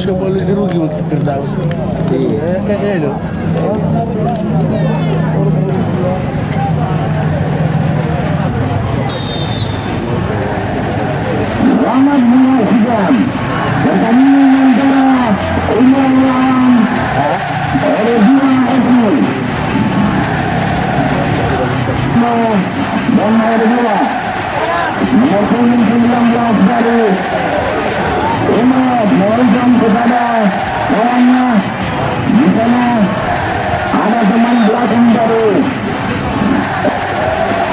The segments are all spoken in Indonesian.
Siapa lu rugi waktu Firdaus? Iya. Kayak itu. Selamat menyaksikan pertandingan antara Umar lawan Eredina FC. Dan nomor 2 nomor punggung 19 dari Umar memberikan kepada kawannya. Di sana ada teman belakang dari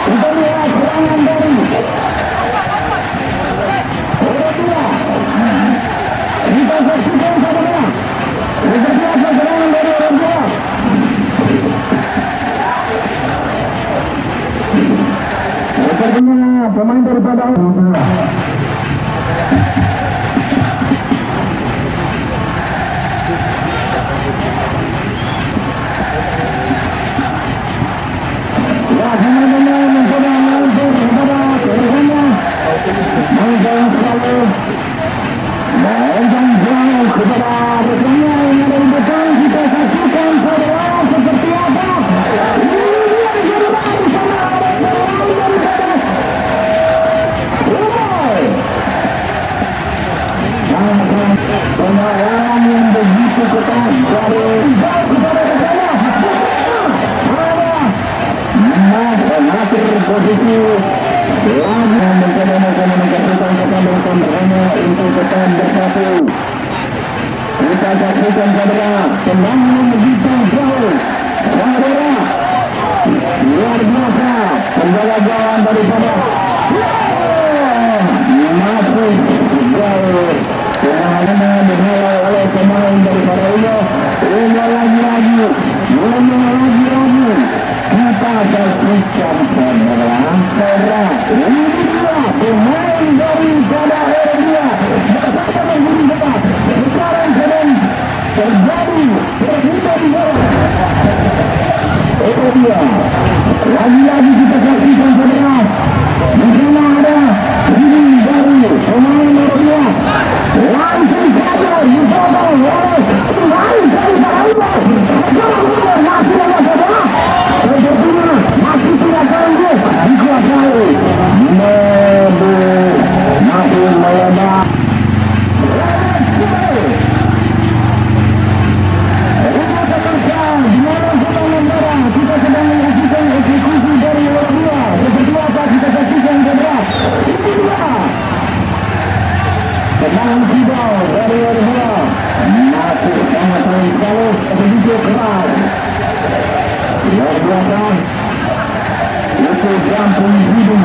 kita lihat serangan dari kita saksikan saudara seperti apa serangan dari orang tua. Sepertinya pemain daripada ya pemain-pemain mencoba meluncur kepada keduanya. Mengejauh selalu mengejauh jauh kepada rekannya yang ada di depan. Kita saksikan saudara seperti apa. Pemahaman yang begitu ketat dari jauh kepada rekannya. Mengatur posisi lagi mencoba mengkomunikasikan kepada rekan-rekannya untuk tetap bersatu. Kita saksikan saudara tendangan begitu jauh saudara luar biasa penjaga gawang daripada masih jauh tendangannya dihalau oleh pemain daripada Umo lagi-lagi kita saksikan saudara ini dia pemain daripada Eredina bersama dengan bola sekarang sedang terjadi perhubungan bola. Itu dia lagi-lagi kita saksikan saudara di sana ada ini dari pemain Eredina langsung saja dibawa oleh pemain daripada masih ada saudara sepertinya masih tidak sanggup dikuasai masih meledak. Kita sedang menyaksikan eksekusi dari orang dua. Seperti apa kita saksikan saudara. Itu dia tendangan kidal dari orang dua. Masih sangat sekali begitu keras. Luar biasa. Itu jumping hidung.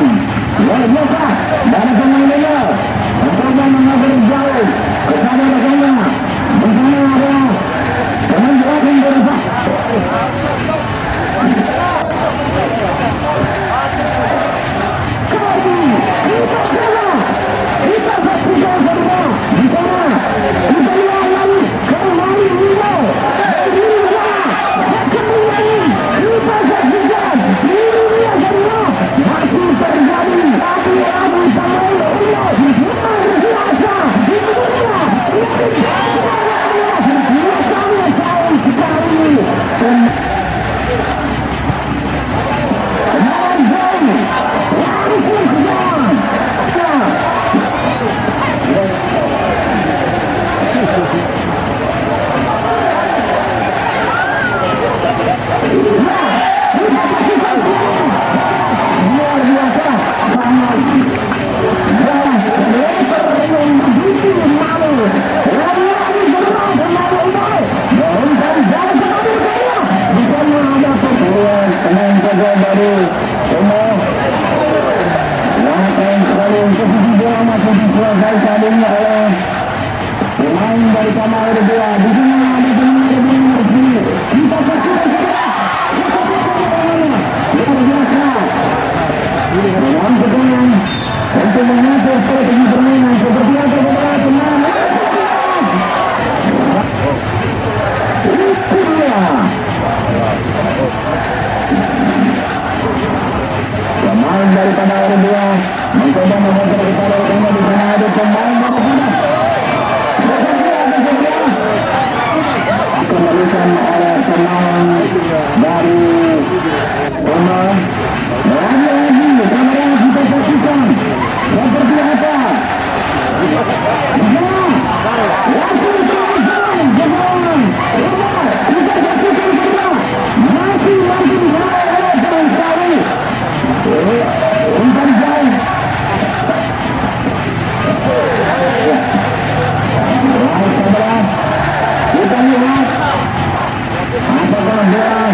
Luar biasa. Dari pemainnya mencoba mengatur jauh kepada rekannya. Di sana ada pemain belakang dari Pak. Kita saksikan saudara di sana. Kita lihat lagi kembali Wimo. Sekali lagi kita saksikan ini dia saudara masih terjadi abu-abu sama Allah luar biasa. Ini dia sangat sayang sekali. Luar biasa sangat yang begitu malu lagi berat malu dan jalan kembali kaya di sana ada perburuan pemain jaga baru semua yang sayang sekali untuk bola masih dikuasai saat ini oleh pemain dari kamar kedua. Di sini ada pemain kedua kita saksikan luar biasa dalam pertandingan untuk mengatur strategi permainan seperti apa beberapa pemain. Itu dia pemain daripada orang dua mencoba mengatur kepada rekannya. Di sana ada pemain daripada dilakukan oleh pemain dari rumah. Lagi-lagi kamera kita saksikan seperti apa. Langsung jalan. Kita saksikan saja. Masih jauh sekali. Umpan jauh. Kita lihat apakah bola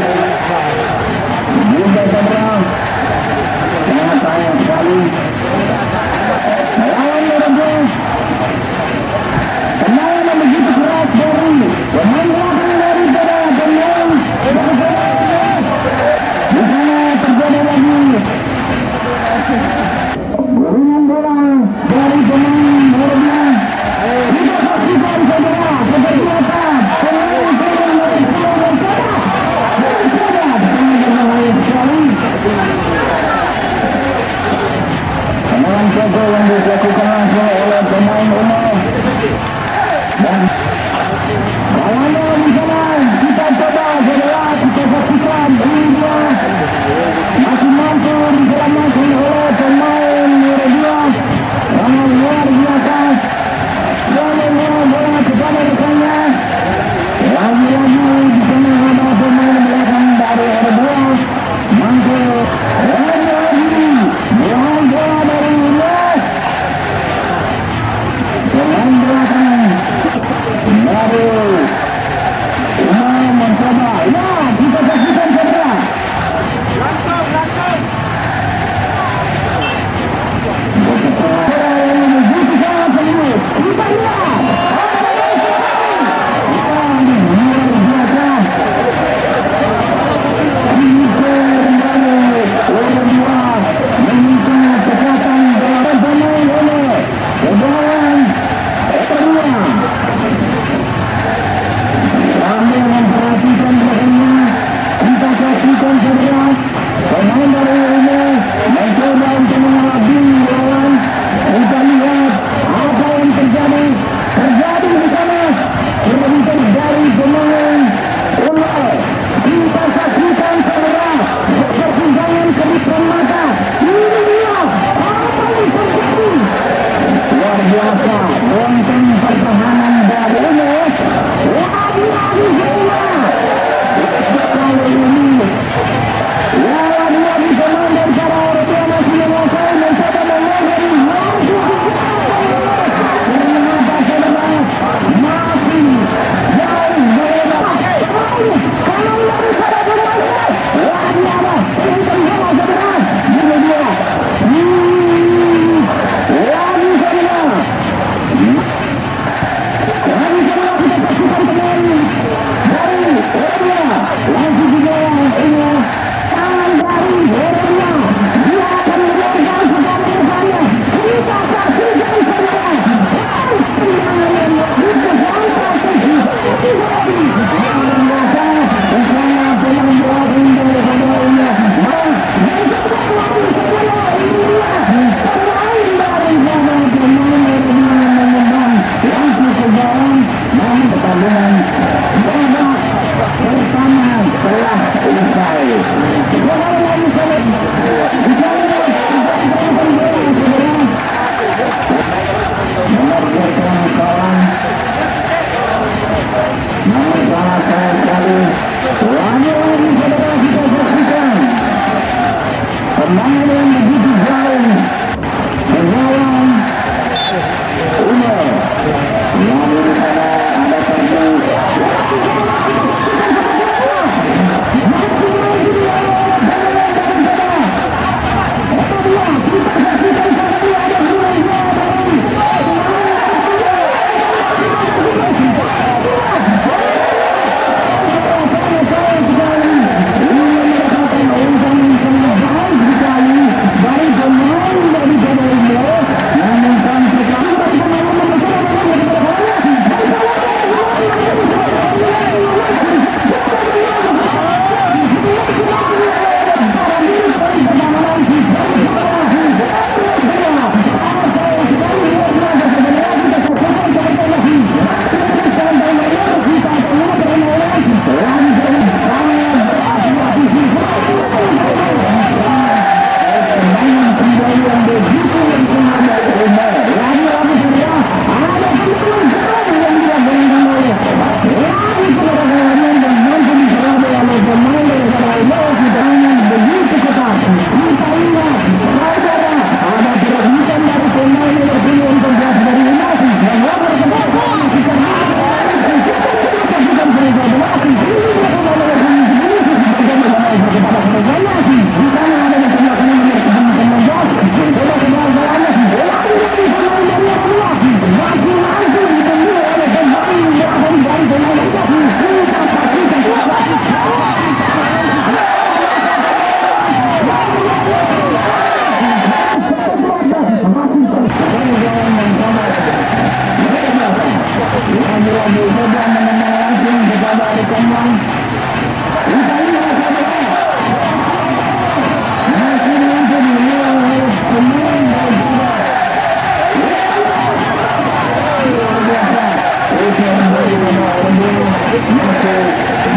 masuk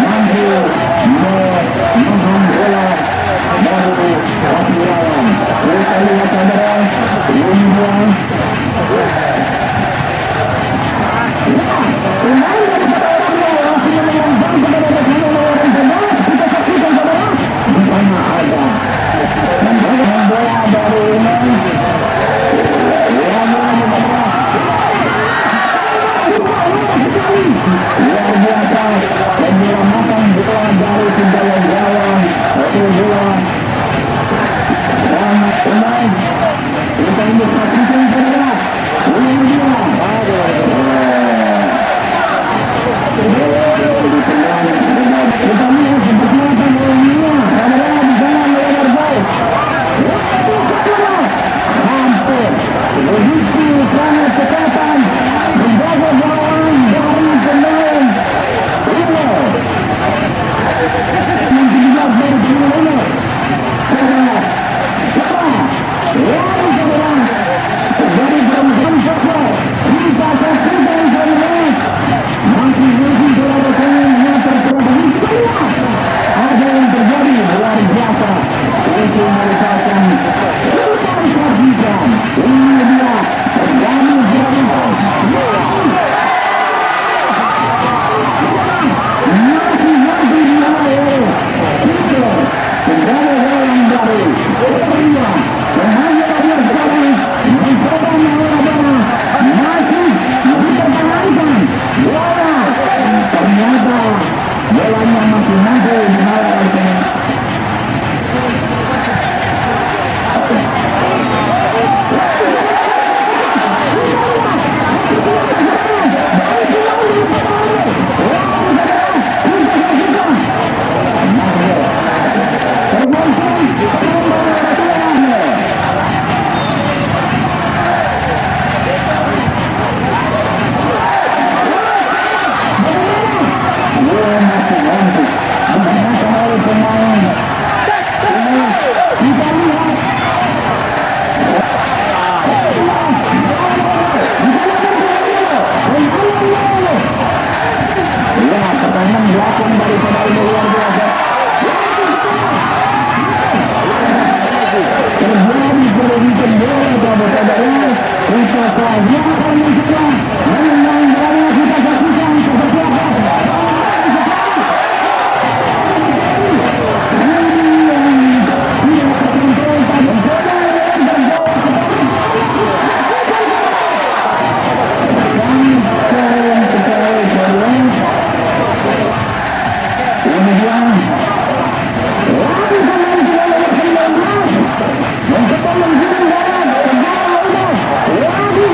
mampu menahan bola dari wasit lawan. Kita lihat saudara, ini dia. Pemain daripada orangnya masih menembak kepada rekan lawan bola. Kita saksikan saudara, di sana ada membawa bola dari Umar. Luar biasa penyelamatan bola dari Sintayong gawang itu bola dan pemain kita ini saksikan saudara ini dia kita lihat seperti apa golnya saudara di sana melebar gol hampir begitu sangat cekatan menjaga gawang dari pemain yang dilihat dari pemain saudara lari saudara dari perempuan saudara kita saksikan saudara masih mungkin saudara yang terperangkap ada yang terjadi luar biasa itu merupakan kita saksikan ini dia terjadi gerakan masih nanti dimulai itu segala yang baru pria pemain dia sekarang mencoba melawan masih dipertahankan bola ternyata bolanya masih mampu dihalau oleh pertahanan belakang daripada ini luar biasa terjadi perubahan bola saudara-saudara kita akan mencoba menang bola kita saksikan seperti apa kemudian lari pemain nomor 19 mencoba menggiring bola lagi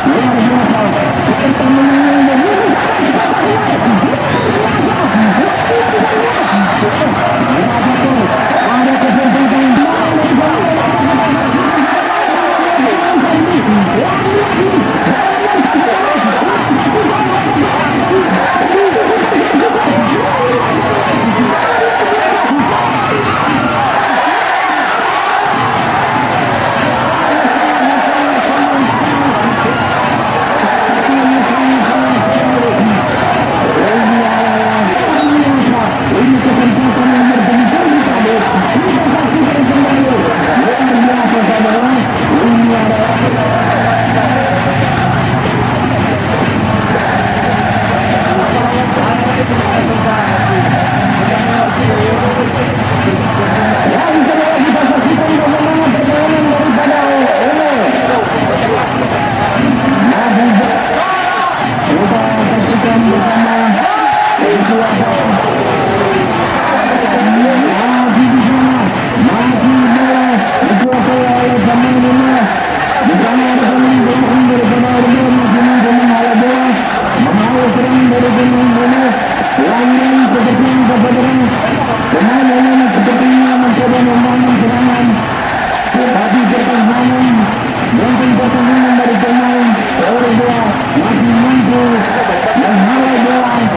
luar biasa. Kita menang. Ada kesempatan.